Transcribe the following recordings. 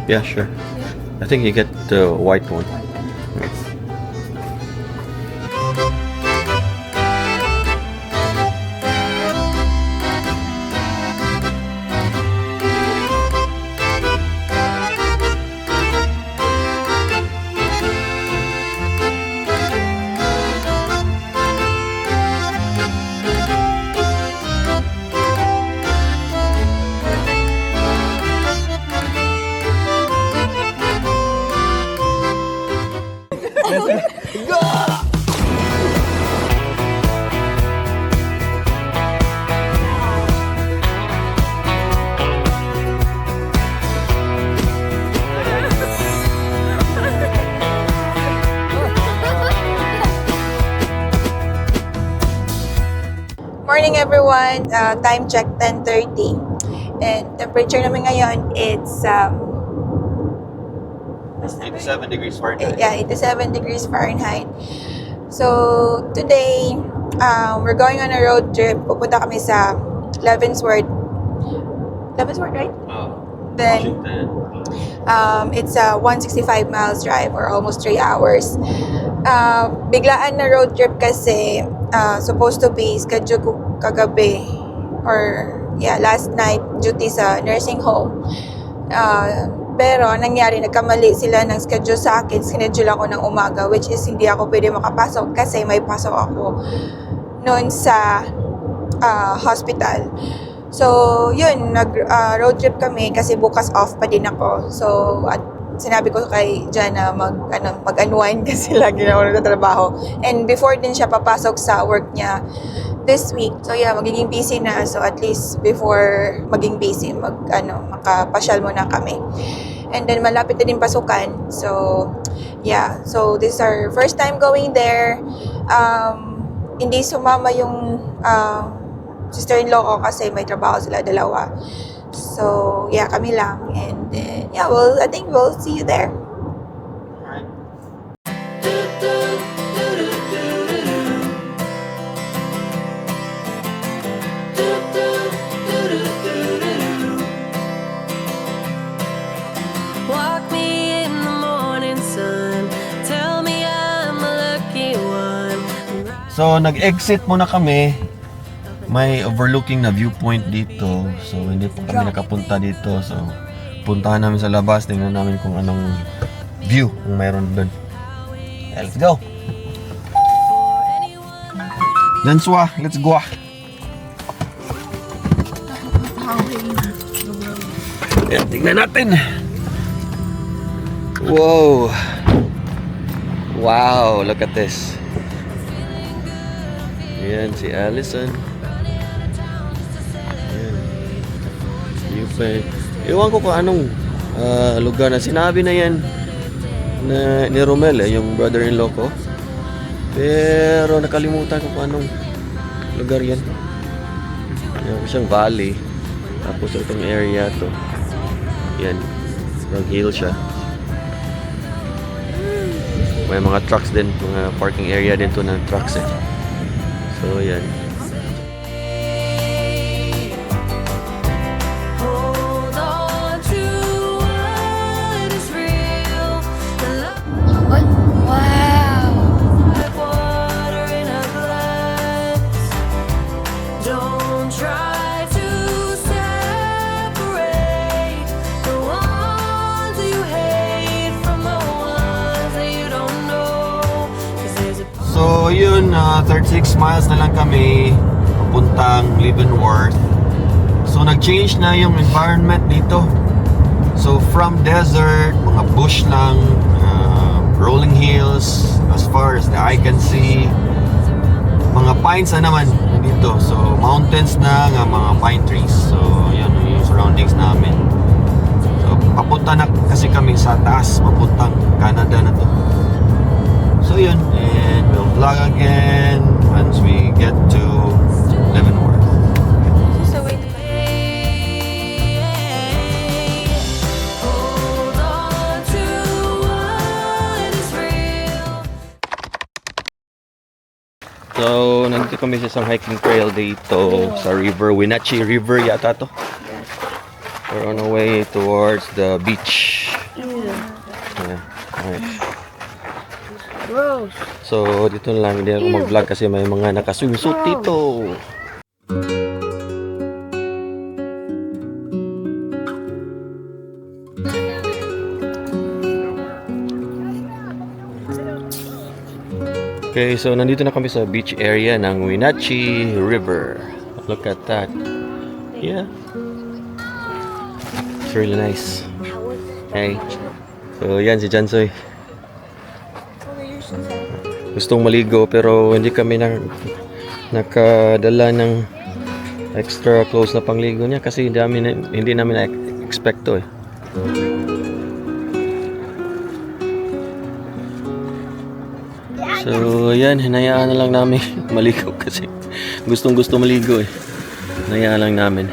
Yeah, sure. I think you get the white one. Morning everyone, time check 10:30 and temperature namin ngayon it's 87 degrees Fahrenheit. yeah, 87 degrees Fahrenheit. So today we're going on a road trip. Pupunta kami sa Leavenworth, right? Then Washington. it's a 165 miles drive or almost 3 hours. Biglaan na road trip kasi supposed to be schedule ko kagabi or last night duty sa nursing home. Pero nangyari, nagkamali sila ng schedule sa akin. Schedule ako ng umaga, which is hindi ako pwede makapasok kasi may pasok ako noon sa hospital. So, yun, road trip kami kasi bukas off pa din ako. So, at sinabi ko kay Jan na mag-unwind kasi lagi na ako nagtatrabaho. And before din siya papasok sa work niya this week. So yeah, magiging busy na. So at least before maging busy, makapasyal muna kami. And then malapit na din pasukan. So yeah, so this is our first time going there. Hindi sumama yung sister-in-law ko kasi may trabaho sila dalawa. So yeah, kami lang. And then yeah, well, I think we'll see you there. So, nag-exit muna kami. May overlooking na viewpoint dito. So, hindi po kami nakapunta dito. So, puntahan namin sa labas. Tingnan namin kung anong view kung mayroon doon. Yeah, let's go! Janswa, let's go! Ayan, tingnan natin! Wow! Wow, look at this! Ayan, si Allison. Ayan. Viewpoint. Iwan ko kung anong lugar na sinabi na yan na ni Romel, yung brother-in-law ko. Pero nakalimutan ko kung anong lugar yan. Ayan ko siyang valley. Tapos itong area to. Yan. Frog hill siya. May mga trucks din. Mga parking area din to ng trucks eh. So, yan. So yun, 36 miles na lang kami papuntang Leavenworth. So nag-change na yung environment dito. So from desert, mga bush lang, rolling hills as far as the eye can see. Mga pines na naman dito. So mountains na nga, mga pine trees. So yan yung surroundings namin. So papunta na kasi kami sa taas, papuntang Canada na to. So yun, and we'll vlog again once we get to Leavenworth. So wait. So, nandito kami sa isang hiking trail dito sa river, Wenatchee River yata to. We're on our way towards the beach. Yeah. Okay. Gross. So, dito na lang. Hindi ako mag-vlog kasi may mga naka-swimsuit dito. Okay, so nandito na kami sa beach area ng Wenatchee River. Look at that. Yeah. It's really nice. Hey. So, yan si Jansoy. Gustong maligo pero hindi kami nakadala ng extra clothes na pangligo niya kasi hindi namin na-expect to eh. So, ayan, hinayaan na lang namin maligo kasi gustong-gusto maligo eh. Hinayaan lang namin.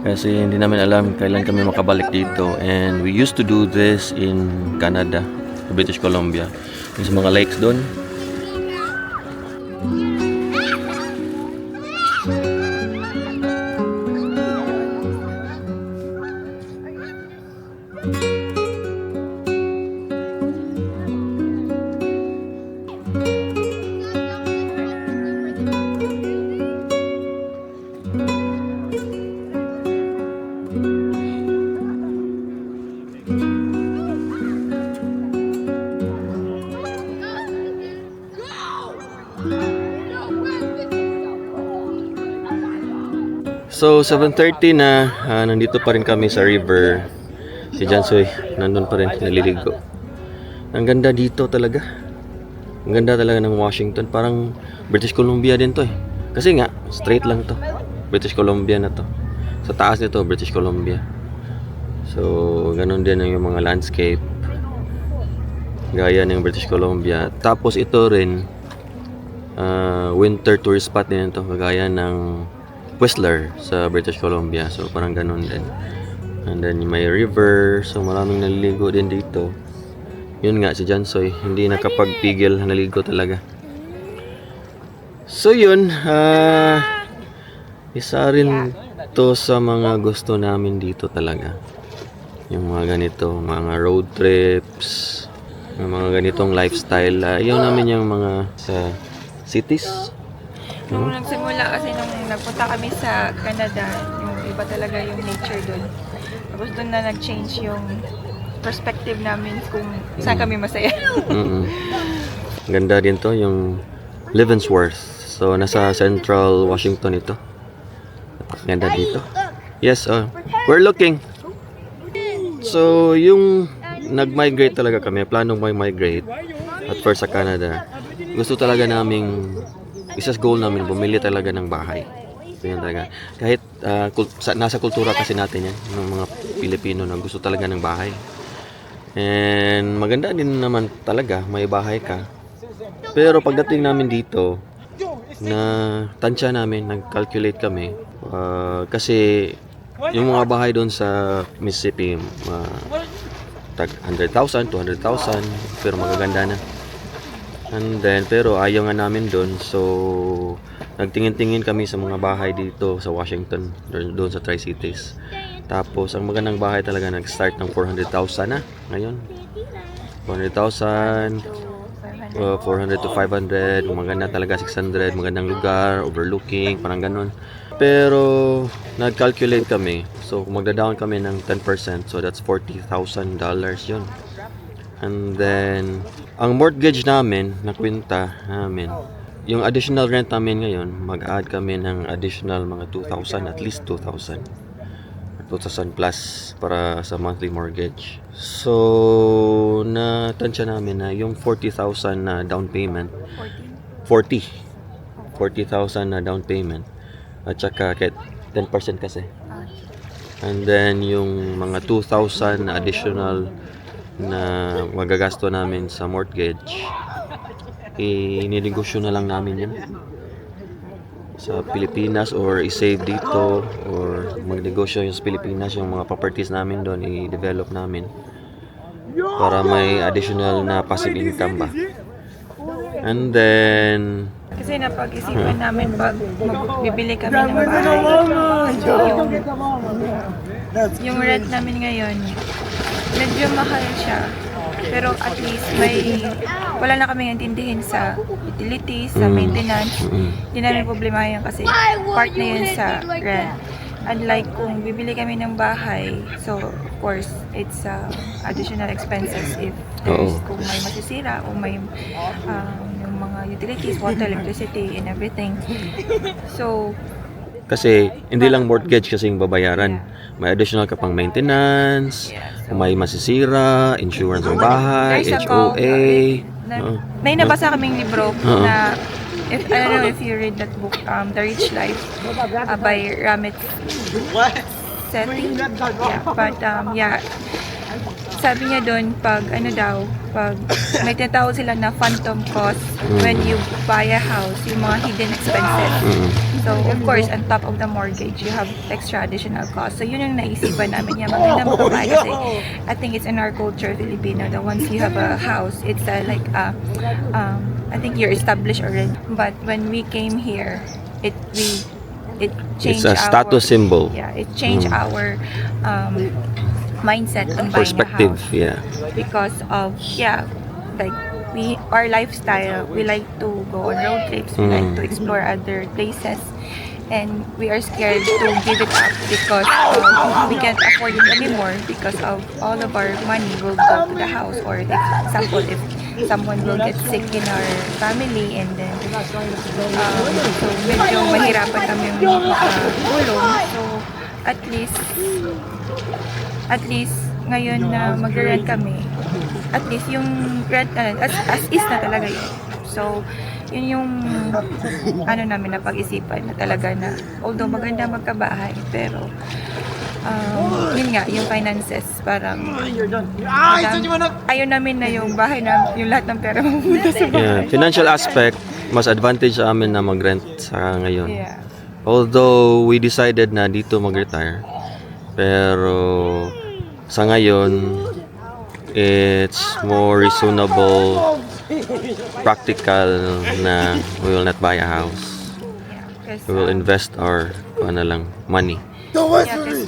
Kasi hindi namin alam kailan kami makabalik dito. And we used to do this in Canada, British Columbia. Yung sa mga lakes doon. So 7:30 na, nandito pa rin kami sa river. Si Jansoy nandun pa rin, naliligo. Ang ganda dito talaga. Ang ganda talaga ng Washington. Parang British Columbia din to eh. Kasi nga, straight lang to. British Columbia na to. Sa taas nito, British Columbia. So, ganun din yung mga landscape. Gaya ng British Columbia. Tapos ito rin, winter tourist spot din ito. Gaya ng Whistler sa British Columbia. So parang ganun din. And then may river. So maraming naliligo din dito. Yun nga si Jansoy, hindi nakapagpigil, naligo talaga. So yun, isa rin to sa mga gusto namin dito talaga. Yung mga ganito, mga road trips, yung mga ganitong lifestyle. Ayaw namin yung mga sa cities. Nung nagsimula kasi nung nagpunta kami sa Canada, yung iba talaga yung nature doon. Tapos doon na nag-change yung perspective namin kung saan kami masaya. Ganda din to, yung Leavenworth. So, nasa Central Washington ito. Ganda dito. Yes, we're looking. So, yung nag-migrate talaga kami, planong migrate at first sa Canada. Gusto talaga naming isa sa goal namin, bumili talaga ng bahay. Yun talaga. Kahit nasa kultura kasi natin yan, ng mga Pilipino na gusto talaga ng bahay. And maganda din naman talaga, may bahay ka. Pero pagdating namin dito, na tansya namin, nag-calculate kami. Kasi yung mga bahay doon sa Mississippi, tag 100,000, 200,000, pero magaganda na. And then, pero ayaw nga namin doon. So, nagtingin-tingin kami sa mga bahay dito sa Washington, doon sa Tri-Cities. Tapos, ang magandang bahay talaga nag-start ng 400,000 na ngayon. 400,000, 400 to 500, maganda talaga 600, magandang lugar, overlooking, parang ganun. Pero, nag-calculate kami. So, kung magda-down kami ng 10%, so that's $40,000 yun. And then, ang mortgage namin, na kwenta namin, yung additional rent namin ngayon, mag-add kami ng additional mga 2,000, at least 2,000. 2,000 plus para sa monthly mortgage. So, natansya namin na yung 40,000 na down payment, 40,000 na down payment, at saka 10% kasi. And then, yung mga 2,000 na additional na magagasto namin sa mortgage, ininegosyo na lang namin yan sa Pilipinas or i-save dito or magnegosyo yung sa Pilipinas, yung mga properties namin doon i-develop namin para may additional na passive income ba. And then Kasi napag-isipan namin pag bibili kami ng bahay, yung rent namin ngayon medyo mahal siya. Pero at least wala na kaming intindihin sa utilities, sa maintenance. Hindi namin problema yan kasi part na yun sa rent. Unlike kung bibili kami ng bahay, so of course, it's additional expenses if kung may masisira o may yung mga utilities, water, electricity, and everything. So, Kasi hindi lang mortgage kasing babayaran. May additional ka pang maintenance, may masisira, insurance ng bahay, there's a HOA. may nabasa kaming libro na I don't know if you read that book, The Rich Life by Ramit Sethi. Yeah, but sabi niya doon pag may tinatawag sila na phantom cost when you buy a house, yung mga hidden expenses. So, of course, on top of the mortgage, you have extra additional costs. So, yun yung naisipan namin niya. Maganda makabahay kasi I think it's in our culture, Filipino, that once you have a house, it's I think you're established already. But when we came here, it changed It's a status symbol. Yeah, it changed our mindset on buying Perspective, a house. yeah. Because of, like, our lifestyle, we like to go on road trips, we like to explore other places, and we are scared to give it up because we can't afford it anymore because of all of our money will go to the house, or if, example, if someone will get sick in our family, and then so medyo mahirapan kami tulong. So at least ngayon na mag-rent kami, at least yung rent as is na talaga yun. So yun yung namin na pag-isipan na talaga na although maganda magkabahay, pero yun nga, yung finances parang ayaw namin na yung bahay na yung lahat ng pera mapupunta sa bahay. Financial aspect, mas advantage sa amin na mag-rent sa ngayon. Yeah. Although we decided na dito mag-retire, pero sa ngayon it's more reasonable, practical na we will not buy a house. We will invest our money. Yeah, kasi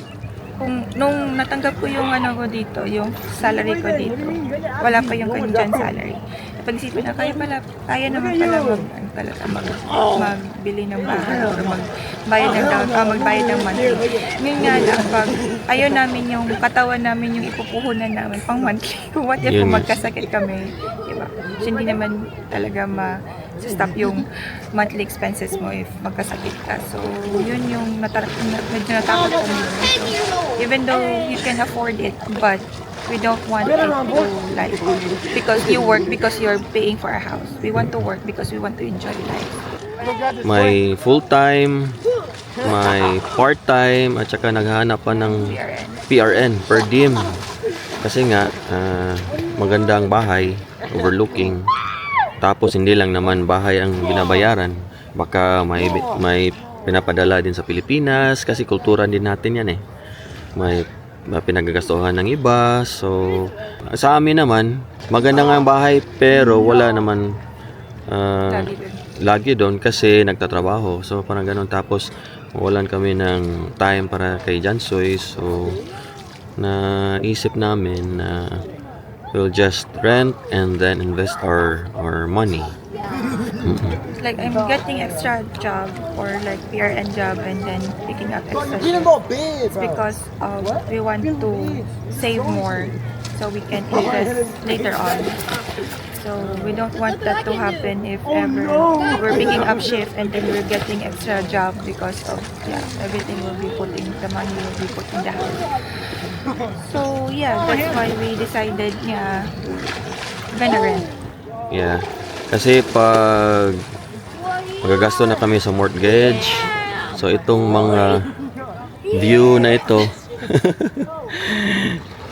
nung natanggap ko yung ko dito, yung salary ko dito, wala pa yung Canadian salary. Napag-isipan na kaya naman pala magbili ng bahay or magbayad ng monthly. Ngayon nga lang, pag ayaw namin yung katawan namin yung ipupuhunan namin pang monthly. Kung what if kung magkasakit kami, diba? So, hindi naman talaga stop yung monthly expenses mo if magkasakit ka. So, yun yung medyo natakot kami. So, even though you can afford it, but we don't want it to like because you work because you're paying for a house. We want to work because we want to enjoy life. May full-time, may part-time, at saka naghahanap pa ng PRN, per diem. Kasi nga, maganda ang bahay, overlooking. Tapos hindi lang naman bahay ang binabayaran. Baka may pinapadala din sa Pilipinas kasi kultura din natin yan eh. May pinagagastuhan ng iba. So, sa amin naman, maganda nga ang bahay pero wala naman lagi doon kasi nagtatrabaho. So, parang ganun. Tapos, walan kami ng time para kay Jansoy. So, naisip namin na we'll just rent and then invest our money. Like I'm getting extra job or like PRN job and then picking up extra shifts. It's because we want to save more so we can invest later on. So we don't want that to happen if ever we're picking up shift and then we're getting extra job because of everything the money will be put in the house. So that's why we decided gonna rent. Yeah. Kasi pag magagasto na kami sa mortgage, so itong mga view na ito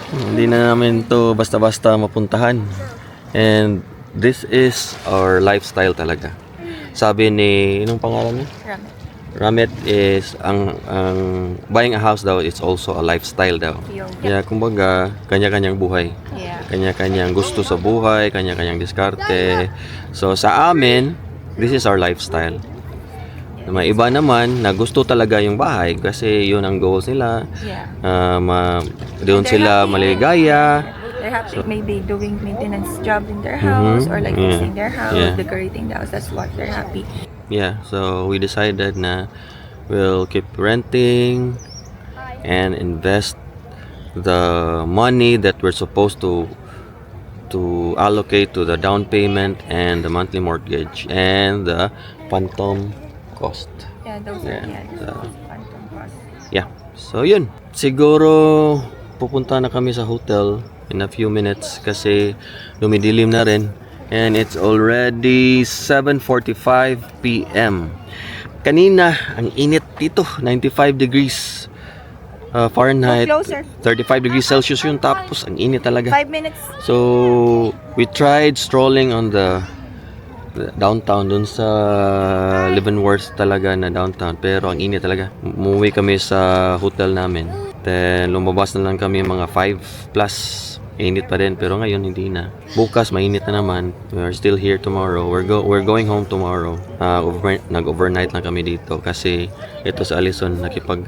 hindi na namin to basta-basta mapuntahan. And this is our lifestyle talaga. Sabi ni, anong pangalan niya? Ramit is ang buying a house daw, it's also a lifestyle daw. Yeah, kumbaga kanya-kanyang buhay. Kanya-kanyang gusto sa buhay, kanya-kanyang diskarte. So sa amin, this is our lifestyle. May iba naman na gusto talaga yung bahay kasi yun ang goals nila. Yeah. Doon They're sila happy. maligaya. They're happy maybe doing maintenance job in their house or like Yeah. fixing their house, Yeah. decorating the house. That's what they're happy. Yeah, so we decided na we'll keep renting and invest the money that we're supposed to allocate to the down payment and the monthly mortgage and the phantom cost. Yeah, those Yeah. are phantom costs. Yeah. So yun. Siguro pupunta na kami sa hotel in a few minutes kasi lumidilim na rin. And it's already 7:45 p.m. Kanina, ang init dito. 95 degrees Fahrenheit. Go closer. 35 degrees Celsius yun. Tapos, ang init talaga. 5 minutes. So, we tried strolling on the downtown dun sa Leavenworth talaga na downtown, pero ang init talaga. Umuwi kami sa hotel namin, then lumabas na lang kami mga 5 plus. Init pa rin, pero ngayon hindi na. Bukas mainit na naman. We are still here tomorrow. We're going home tomorrow. Nag-overnight lang kami dito kasi ito sa Allison nakipag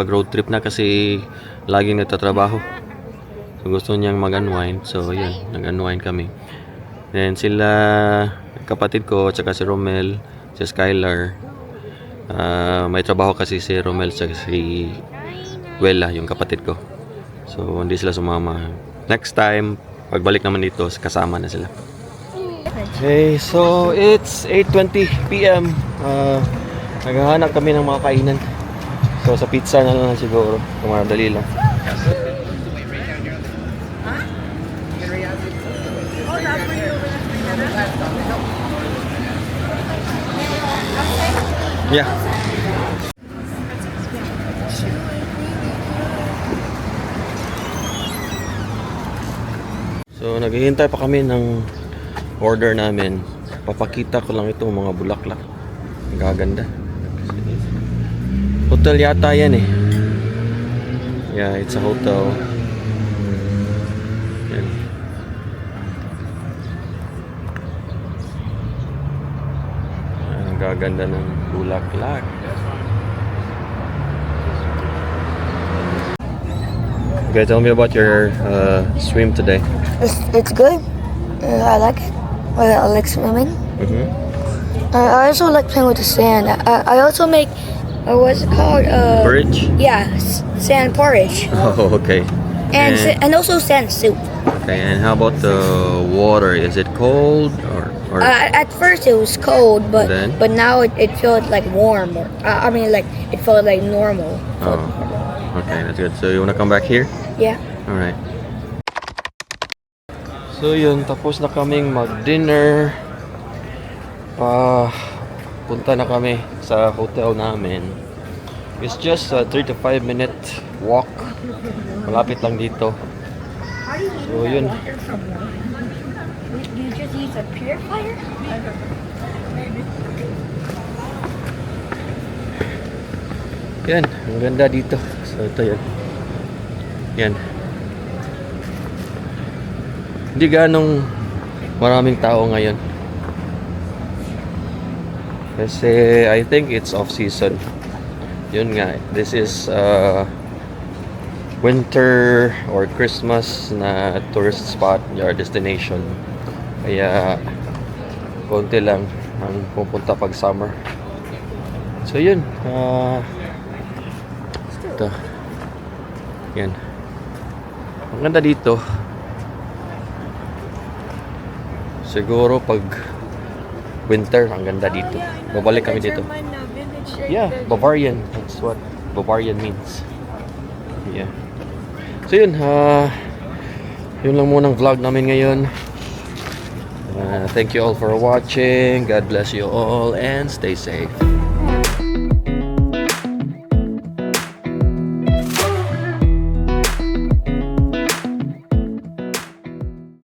road trip na kasi laging nagtatrabaho. So gusto niyang mag-unwind. So yun, nag-unwind kami. Then sila, kapatid ko, tsaka si Romel, si Skylar. May trabaho kasi si Romel tsaka si Wella, yung kapatid ko. So hindi sila sumama. Next time, pagbalik naman dito, kasama na sila. Okay, so it's 8:20 p.m. Naghahanap kami ng mga kainan. So sa pizza na lang siguro, kung madali lang. Yeah. So naghihintay pa kami ng order namin. Papakita ko lang itong mga bulaklak. Ang gaganda. Hotel yata yan eh. Yeah, it's a hotel. Yan. Ang gaganda ng bulaklak. Okay, tell me about your swim today. It's good. I like it. I like swimming. Mm-hmm. I also like playing with the sand. I also make what's it called? Porridge? Yeah, sand porridge, Oh, okay. and also sand soup. Okay, and how about the water? Is it cold or At first it was cold, but Then? now it felt like warm. I mean, like it felt like normal. Oh, okay, that's good. So you wanna come back here? Yeah. All right. So yun, tapos na kaming mag-dinner. Punta na kami sa hotel namin. It's just a 3 to 5 minute walk. Malapit lang dito. So yun. You just use a purifier? Yan, ang ganda dito. So ito yan. Yan. Hindi ganong maraming tao ngayon. Kasi I think it's off season. Yun nga, this is winter or Christmas na tourist spot or destination. Kaya konti lang ang pupunta pag summer. So yun, ito. Yan. Ang ganda dito. Siguro pag winter, ang ganda dito. Babalik kami dito. Yeah, Bavarian. That's what Bavarian means. Yeah. So yun, yun lang munang vlog namin ngayon. Thank you all for watching. God bless you all and stay safe.